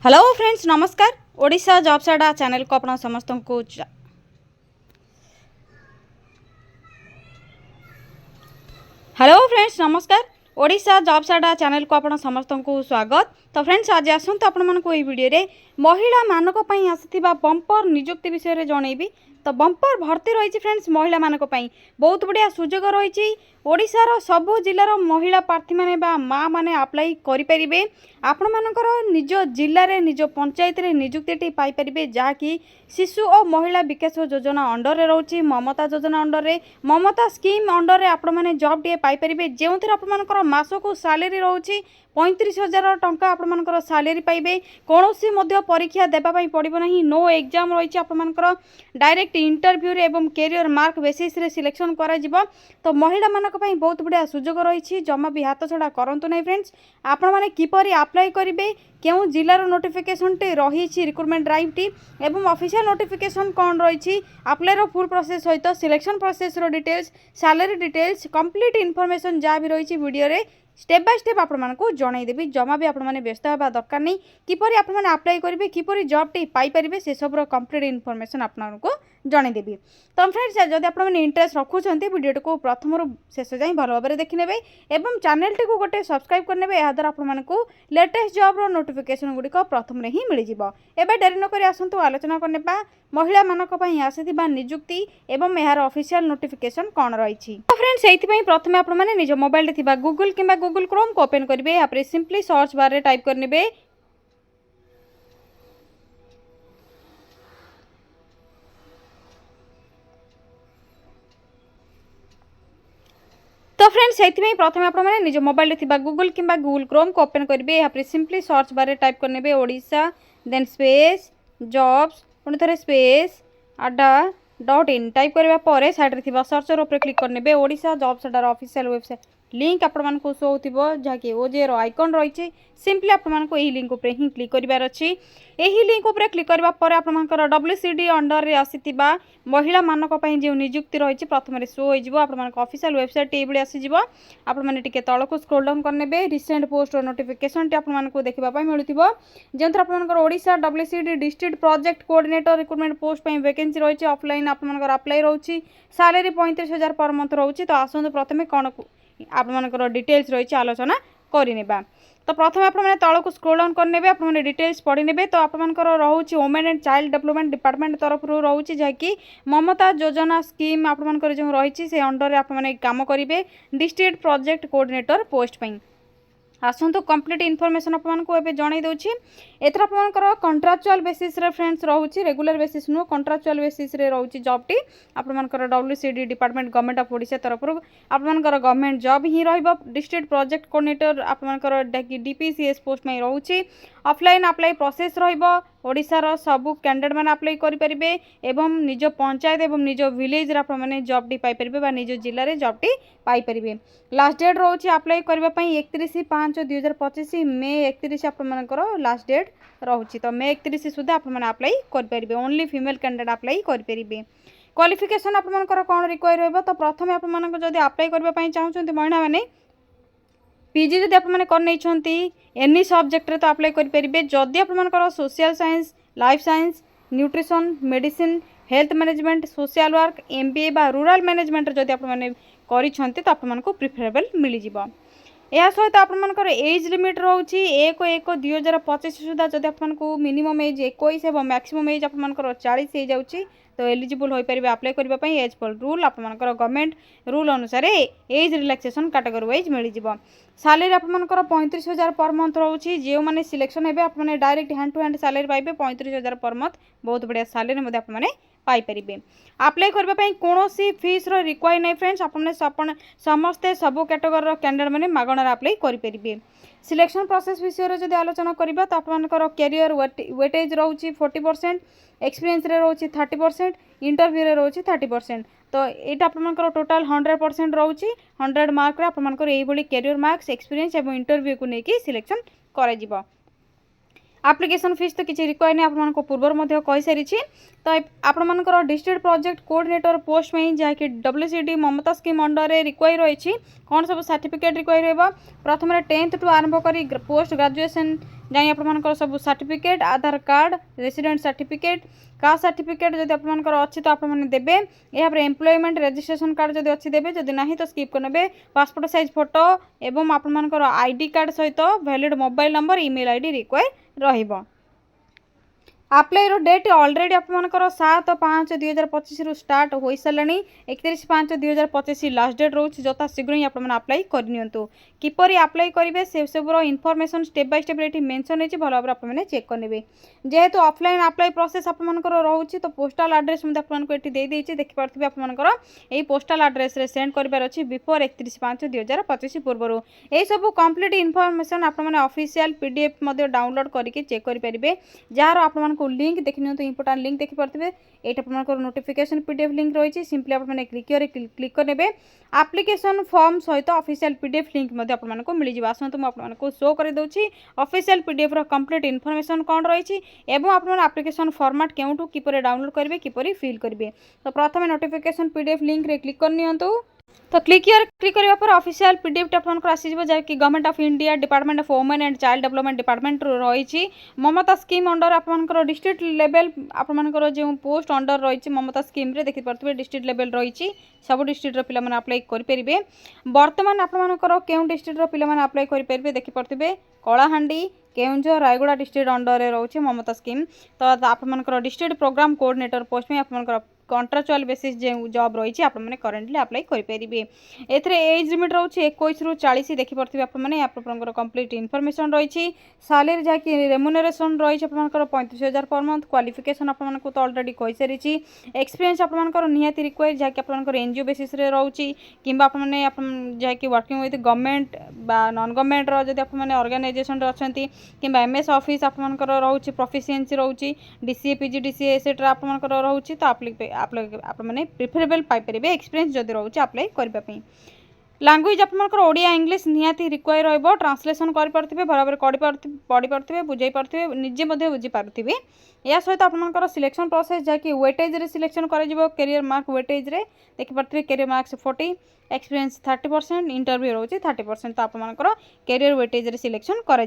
Hello friends नमस्कार। Odisha jobs अड्डा channel को अपना समस्त को हेलो फ्रेंड्स नमस्कार। ओडिशा जॉब्स अड्डा चैनल को अपना समस्त को स्वागत। तो फ्रेंड्स आज आसतु आपको ये वीडियो रे महिला मानक पई आसीथिबा बंपर नियुक्ति विषय रे जणैबी। तो बंपर भर्ती रही फ्रेंड्स महिला मानक पई बहुत बढ़िया सुजोग रही। ओडिशार सबु जिलार महिला प्रार्थी माने बा माँ माने अप्लाई करि परिबे। आपण मानकर निज जिल्ला रे निज पंचायत रे नियुक्ति पाई परिबे जहाँकि शिशु और महिला विकास योजना अंडर रे रहउची। ममता योजना अंडर रे ममता स्कीम अंडर रे आपण माने जॉब टे पाई परिबे जेउथरे आपण मानकर मासको सैलरी रहउची 35,000 टंका आपण मानकर सैलरी पाइबे। कोनोसी मध्य परीक्षा देबा पई पड़िबो नहीं। नो एग्जाम रही आपण मानकर डायरेक्ट इंटरव्यू रे एवं कैरियर मार्क बेसिस रे सिलेक्शन करा जिवो। तो महिला मानक पई बहुत बढ़िया सुजोग रही। जमा भी हाथ छड़ा करंतु नहीं फ्रेंड्स। आपण माने किपरि अप्लाई करिवे केउ जिल्लार नोटिफिकेशन टे रही रिक्रुटमेंट ड्राइव टी एवं ऑफिशियल नोटिफिकेशन कौन रही अप्लाई रो फुल प्रोसेस सहित सिलेक्शन प्रोसेस रो details salary details complete information जहाँ भी रही वीडियो रे स्टेप बाय स्टेप आपको जनईदेवी। जमा भी आपने व्यस्त होगा दरकार नहीं। किपरि आपने अप्लाई करेंगे किपरि जॉब टी पाई परिबे से सब कंप्लीट इनफॉरमेशन आपको जनईदेवी। तो फ्रेंड्स जब आपने इंटरेस्ट रखुंट वीडियो को प्रथम शेष जाए भल भाव में देखने एवं चैनल टी को गोटे सब्सक्राइब करने या द्वारा आपको लेटेस्ट जॉब रो नोटिफिकेशन गुड़िक प्रथम ही मिल जाव। एवं डेरी नक आसतु आलोचना करने महिला मानक आसीथिबा नियुक्ति एवं यार ऑफिशियल नोटिफिकेशन कौन रही। फ्रेंड्स से प्रथम आपने निज मोबाइल थिबा गूगल किंबा गूगल क्रोम को ओपन करेंगे। यहाँ पर सिंपली सर्च बार रे टाइप करने तो फ्रेंड्स से प्रथम आपने निज मोबाइल थिबा गूगल किंबा गूगल क्रोम को ओपन करेंगे। यहाँ पर सिंपली सर्च बार रे टाइप करने ओडिशा देन स्पेस जॉब्स पुणी थे स्पेस अड्डा.in टाइप करने पर साइड थी सर्चर उपर क्लिक करने ओडिशा जॉब्स अड्डार ऑफिशियल वेबसाइट लिंक आपको शो हो जहाँकि ओजेर आइकन रही। सिंपली आपको यही लिंक उपर ही क्लिक करार अच्छी। यही लिंक उपर क्लिक करने पर आपंकर WCD अंडर रे आसीथिबा महिला मानक जो नियुक्ति रही प्रथम शो हो ऑफिशियल वेबसाइट ये आसीज। आपने तलक स्क्रोल डाउन करने रिसेंट पोस्ट नोटिफिकेशन आपको देखा मिलूँ जो आपंकर Odisha WCD district project coordinator recruitment post vacancy रही। ऑफलाइन आपंकर अप्लाई रही सैलरी 35,000 पर मंथ रही। तो आसतु प्रथम कौन आपंकर डिटेल्स रही आलोचना करनेबा। तो प्रथम आपने तलक स्क्रोल डाउन करने आपने डिटेल्स पढ़ी ने। तो आपंकर रोचे women and child development department तरफ रोचे जहाँकि ममता योजना स्कीम आपंकर जो रही से अंडर आपने काम करेंगे डिस्ट्रिक्ट प्रोजेक्ट कोऑर्डिनेटर पोस्ट पर। आसतु कंप्लीट इनफॉरमेशन आपको एवं जन दूसरी एथर आपंकर कंट्राक्चुअल बेसिस रे फ्रेंड्स रोचे रेगुलर बेसिस नुह कंट्राक्चुअल बेसिस रे रोचे जॉब टी आपंकर WCD department government of Odisha तरफ आपंकर गवर्नमेंट जॉब ही डिस्ट्रिक्ट प्रोजेक्ट कोऑर्डिनेटर आपंकर DPCS पोस्ट में रोचे। ऑफलाइन अप्लाई प्रोसेस रोडार सबू कैंडिडेट मैंने अप्लाई करेंगे एवं निज पंचायत एवं निज विलेज आपने जॉब टी पाइपर निज जिले में जॉब टी पाइपर। लास्ट डेट रोचे अप्लाई करने 31/5/2025 मे 31 आपंकर लास्ट डेट रोचे। तो मे 31 सुधा आपने अप्लाई करेंगे। ओनली फीमेल कैंडिडेट अप्लाई करेंगे। क्वालिफिकेशन आपंकर कौन रिक्वायर हो। तो प्रथम आपको जब अप्लाई करने चाहते महिला मैंने PG जदि आपने एनी सब्जेक्ट तो अप्लाई करेंगे। जदि आपंकर social science life science nutrition medicine health management social work MBA बा रूरल मैनेजमेंट जदि आपने करिसेंती तो आपको प्रिफरेबल मिल जाव। यह सहित आपंकर एज लिमिट रोचे 1/1/2025 सुधा जब आपको मिनिमम एज 21 और मैक्सिमम एज आपंकर 40 हो जाऊँगी तो एलिजिबल हो पारे अप्लाई करने एज पर रूल आपंकर गवर्नमेंट रूल अनुसार एज रिलैक्सेशन कैटेगरी वाइज मिल जाव। सैलरी आपंकर 35,000 पर मंथ रोचे। जो मैंने सिलेक्शन है आपने direct hand to hand salary पाइबे 35,000 पर मंथ बहुत बढ़िया सैलरी आपने पाइपर। अप्लाई करने कौन फीस रिक्वायर नहीं फ्रेंड्स। आपने समस्ते सबू कैटेगोरी कैंडिडेट मैंने मागणार अप्लाई करेंगे। सिलेक्शन प्रोसेस विषय जब आलोचना करवा तो आपंकर कैरियर वेटेज रोचे 40% एक्सपीरियंस रे रोचे 30% इंटरव्यू रे रोचे 30%। तो ये आपंकर टोटाल 100% रोचे 100 मार्क आपंकर ये कैरियर मार्क्स एक्सपीरियंस और इंटरव्यू को लेकिन सिलेक्शन कर। एप्लिकेशन फीस तो किसी रिक्वायर नहीं आपको पूर्व कही सारी। तो आपंकर डिस्ट्रिक्ट प्रोजेक्ट कोऑर्डिनेटर पोस्ट में जहाँकि WCD ममता स्कीम अंडर रिक्वायर रही कौन सब सर्टिफिकेट रिक्वायर हो। प्रथम 10th टू आरंभ कर पोस्ट ग्रेजुएशन जाई आपमनकर सब certificate Aadhaar card resident certificate caste certificate जदि आपमनकर अच्छी तो आपने देबे यहाँ पर एम्प्लॉयमेंट रजिस्ट्रेशन कार्ड जदि अच्छी देबे जदि नहीं तो स्किप करने पासपोर्ट साइज फोटो एवं आपमनकर आईडी कार्ड सहित valid mobile number email ID require रहिबो। आप्लाई डेट अलरेडी आपमनकर 7/5/2025 रु स्टार्ट हो सारे 31/5/2025 लास्ट डेट रोच जथा शीघ्र ही आपने आप्लाई करनियंतु किपरि आप्लाई करेंगे से सबूर इनफॉरमेशन स्टेप बाय स्टेप ये मेंशन है भल भाव आपने चेक करेंगे जेहेतु ऑफलाइन अप्लाई प्रोसेस आपमनकर रोचे तो पोस्टाल एड्रेस आपको ये देखिपे आपमनकर यही पोस्टाल एड्रेस रे सेंड करार अच्छी बिफोर 31/5/2025 पूर्व यही सब कंप्लीट इनफॉरमेशन आपने ऑफिशियल पीडीएफ डाउनलोड करके चेक करेंगे जार आप लिंक देखि नियंतु इंपोर्टेंट लिंक देखि पारथिबे एटा आपनकर नोटिफिकेशन पीडीएफ लिंक रही सिंपली आपने क्लिक करेंगे एप्लिकेशन फॉर्म सहित ऑफिशियल पीडीएफ लिंक आपको मिल जाए आसतु मुझे शो कर दूसरी ऑफिशियल पीडीएफ रो कंप्लीट इनफॉरमेशन कौन रही एवं आपन एप्लिकेशन फॉर्मेट केउठू किपरि डाउनलोड करेंगे किपरि फिल करेंगे तो प्रथम नोटिफिकेशन पीडीएफ लिंक रे क्लिक करनियंतु तो क्लिक करने पर ऑफिशियल पीडीएफ आपको आसीज जैकि government of India department of women and child development department रही ममता स्कीम अंडर आपंकर डिस्ट्रिक्ट लेवल आपंकर जो पोस्ट अंडर रही ममता स्कीम रे देखिपे डिस्ट्रिक्ट लेवल रही सब डिस्ट्रिक्टर पिला अप्लाई करेंगे बर्तमान आपंकर क्यों डिस्ट्रिक्टर पिला अप्लाई करेंगे देखिपे कलाहांडी केउंझर रायगड़ा डिस्ट्रिक्ट अंडर रे रोचे ममता स्कीम तो आपंकर डिस्ट्रिक्ट प्रोग्राम कोऑर्डिनेटर पोस्ट में आपंकर कॉन्ट्राक्चुअल बेसिस जो जॉब रही आपने करेन्टली अप्लाई करेंगे एज लिमिट रोचे 21 रु 40 देखिपे आपंकर कंप्लीट इनफॉरमेशन रही सैलरी जहाँकि रेम्युनरेशन रही आपंकर 35,000 पर मंथ क्वालिफिकेशन आपको तो ऑलरेडी कही सारी एक्सपीरियंस आपंकर निहाती रिक्वायर जहाँकि आपंकर एनजीओ बेसिस रे रोची किंबा आपने जहाँकि वर्किंग विथ गवर्नमेंट बा नॉन गवर्नमेंट जब आपने ऑर्गेनाइजेशन अच्छा कि एमएस ऑफिस आपंकर रोचे प्रोफिशिएंसी रोची डीसीए पीजीडीसीए एसेट्रा आपंकर रोची तो आपने प्रिफरेबल पाइपर एक्सपीरियंस जदि रोचे अप्लाई करने लैंग्वेज आपंकर ओडिया इंग्लिश निहाती रिक्वायर रहिबो ट्रांसलेशन कर पारथिबे बराबर पढ़ी पारथिबे बुझाई पारथिबे निजे मध्ये बुझी पारथिबे या सहित आपंकर सिलेक्शन प्रोसेस जहाँकि वेटेज रे सिलेक्शन कर कैरियर मार्क वेटेज रे देखि पारथिबे कैरियर मार्क्स 40 एक्सपीरियंस 30% इंटरव्यू रोचे 30% तो आपंकर कैरियर वेटेज रे सिलेक्शन कर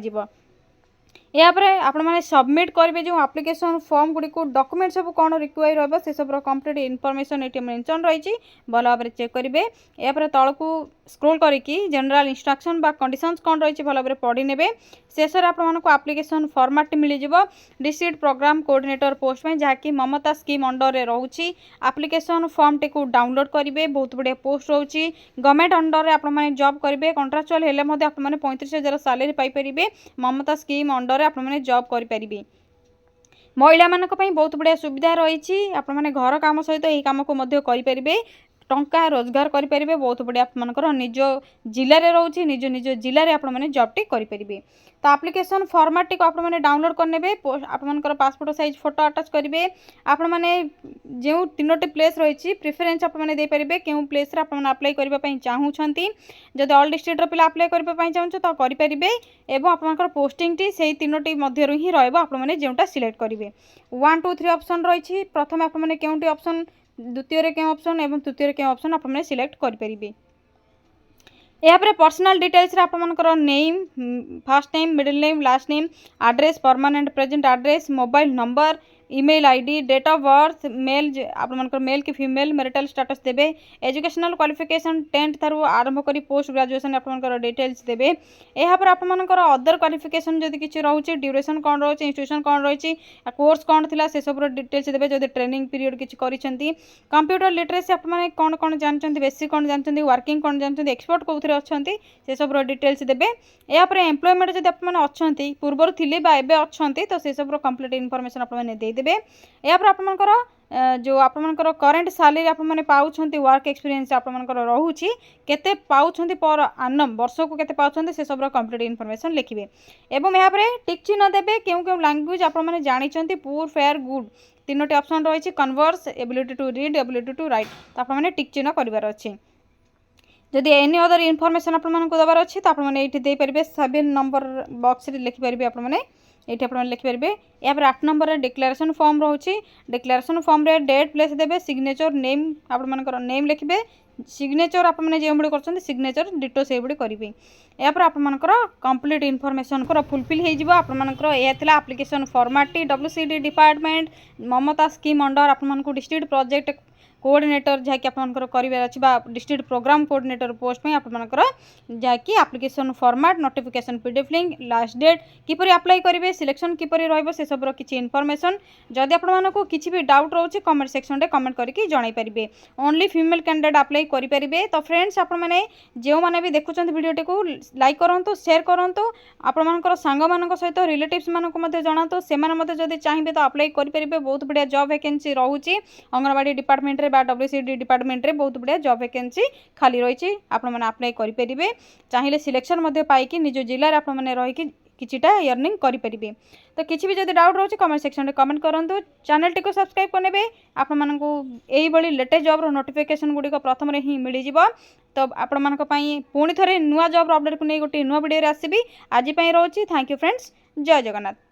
यापर आपने सबमिट करेंगे जो एप्लिकेशन फॉर्म गुड़ी को डॉक्यूमेंट सब कौन रिक्वायर रहा से सब कंप्लीट इनफॉरमेशन ये मेंशन रही भल भाव चेक करेंगे यापर तल को स्क्रोल करके जनरल इंस्ट्रक्शन बा कंडीशंस कौन रही भल भाव पढ़ी ने शेष में आपको एप्लिकेशन फॉर्मेट मिल जाव डिस्ट्रिक्ट प्रोग्राम कोऑर्डिनेटर पोस्ट में जहाँकि ममता स्कीम अंडर रे रोची एप्लिकेशन फॉर्म टी को डाउनलोड करेंगे बहुत बढ़िया पोस्ट रोची गवर्नमेंट अंडर रे आपने जॉब करेंगे कॉन्ट्राक्चुअल हेले आपने 35,000 सैलरी पाइपर ममता स्कीम अंडर आपने जॉब करेंगे महिला मानक बहुत बढ़िया सुविधा रही आपने घर काम सहित यही कम को करेंगे टंका रोजगार करेंगे बहुत बढ़िया आपंकर निज जिले रोचे निज निज जिले में आपने जॉब टी करेंगे तो एप्लिकेशन फॉर्मेट टी आपने डाउनलोड करने आपंकर पासपोर्ट साइज फोटो अटैच करेंगे आपने जो 3टी प्लेस रही प्रिफरेन्स आपने देपारे क्यों प्लेस आपने अप्लाई करने चाहूँगी जब ऑल डिस्ट्रिक्टर पिला अप्लाई करने चाहूँ तो करेंगे एवं आपंकर पोस्टिंग टी से 3टी मध्य ही रही जोटा सिलेक्ट करेंगे 1 2 3 ऑप्शन रही प्रथम आपने क्योंटी ऑप्शन द्वितीय क्यों ऑप्शन और तृतीय क्यों ऑप्शन आपने सिलेक्ट करेंगे यापर पर्सनल डिटेल्स आपंकर name first name middle name last name address permanent present address mobile number email ID date of birth male आपंकर मेल कि फीमेल मैरिटल स्टेटस देबे एजुकेशनल क्वालिफिकेशन 10th थारू आरंभ करी पोस्ट ग्रेजुएशन आपंकर डिटेल्स देबे यापर आपंकर अदर क्वालिफिकेशन जदि किछि रहउछि ड्यूरेशन कौन रही इंस्टीट्यूशन कौन रही कोर्स कौन थिला से सब डिटेल्स देबे जदि ट्रेनिंग पीरियड किछि करिसेंती कंप्यूटर लिटरेसी आपने कौन कौन जानचंती बेसिक कौन जानचंती वर्किंग कौन जानचंती एक्सपर्ट कोथरे अछंती से सब डिटेल्स देबे यापर एम्प्लॉयमेंट जदि आपने अछंती पूर्वर थिले बा एबे अछंती तो से सब कंप्लीट इनफॉरमेशन आपने दे देबे यापर आपंकर जो आपंकर करेन्ट सैलरी आपने पाउछंती वर्क एक्सपीरियंस आपंकर रोचे केते पाउछंती पर आनम वर्ष को केते पाउछंती से सब कंप्लीट इनफॉरमेशन लिखिबे एवं यहाँ पर टिक चिन्ह देबे क्यों क्यों लैंग्वेज आपने जानिछंती पुअर फेयर गुड 3टी ऑप्शन रही converse ability to read ability to write तो आपने टिक चिन्ह करिवार अछि जदि एनी अदर इनफॉरमेशन आपको देवार अच्छी तो आपने ये 7 नंबर बॉक्स रे लिखिपारे आपने ये आप लिखिपारे। यापर 8 नंबर डिक्लेरेशन फॉर्म रोचे। डिक्लेरेशन फॉर्म रे डेट प्लेस देबे, सिग्नेचर नेम आपमनकर नेम लिखिबे, सिग्नेचर आप जो भाई कर सिग्नेचर डिटो से भाई करेंगे। यापर आपमनकर कंप्लीट इनफॉरमेशन फुलफिल होमकर यह एप्लिकेशन फॉर्मेट WCD डिपार्टमेंट ममता स्कीम अंडर आपको डिस्ट्रिक्ट प्रोजेक्ट कोऑर्डिनेटर जहाँकि आपंकर करार अच्छी डिस्ट्रिक्ट प्रोग्राम कोऑर्डिनेटर पोस्ट में आपंकर जहाँकि application format notification PDF link last date किपर अप्लाई करेंगे सिलेक्शन किपर रही सब किसी इनफॉरमेशन जदि आपको किसी भी डाउट रोचे कमेंट सेक्शन में कमेंट करके जन पारे। ओनली फीमेल कैंडिडेट अप्लाई करेंगे। तो फ्रेंड्स आपने जो मैंने भी देखुं भिडियोटी को लाइक करूँ शेयर करूँ आपर सांग मान सहित रिलेटिव्स मानक जनातु से जब चाहिए तो अप्लाई करेंगे। बहुत बढ़िया जॉब वैकेंसी रोचे अंगनवाड़ी डिपार्टमेंट WCD डिपार्टमेंट रे बहुत बढ़िया जॉब वैकेंसी खाली रही अप्लाई करेंगे। चाहिए सिलेक्शन पाई निज जिले में रही किछिटा अर्निंग करेंगे। तो किसी भी जब डाउट रोचे कमेंट सेक्शन में कमेंट करूँ। चैनल टी को सब्सक्राइब करने आपको लेटेस्ट जॉब नोटिफिकेशन गुड़िक प्रथम ही मिल जाव। तो आपण पुणी थे नुआ जॉब अपडेट को नहीं गोटे नुआ वीडियो आसबि। आज रोचे थैंक यू फ्रेंड्स। जय जगन्नाथ।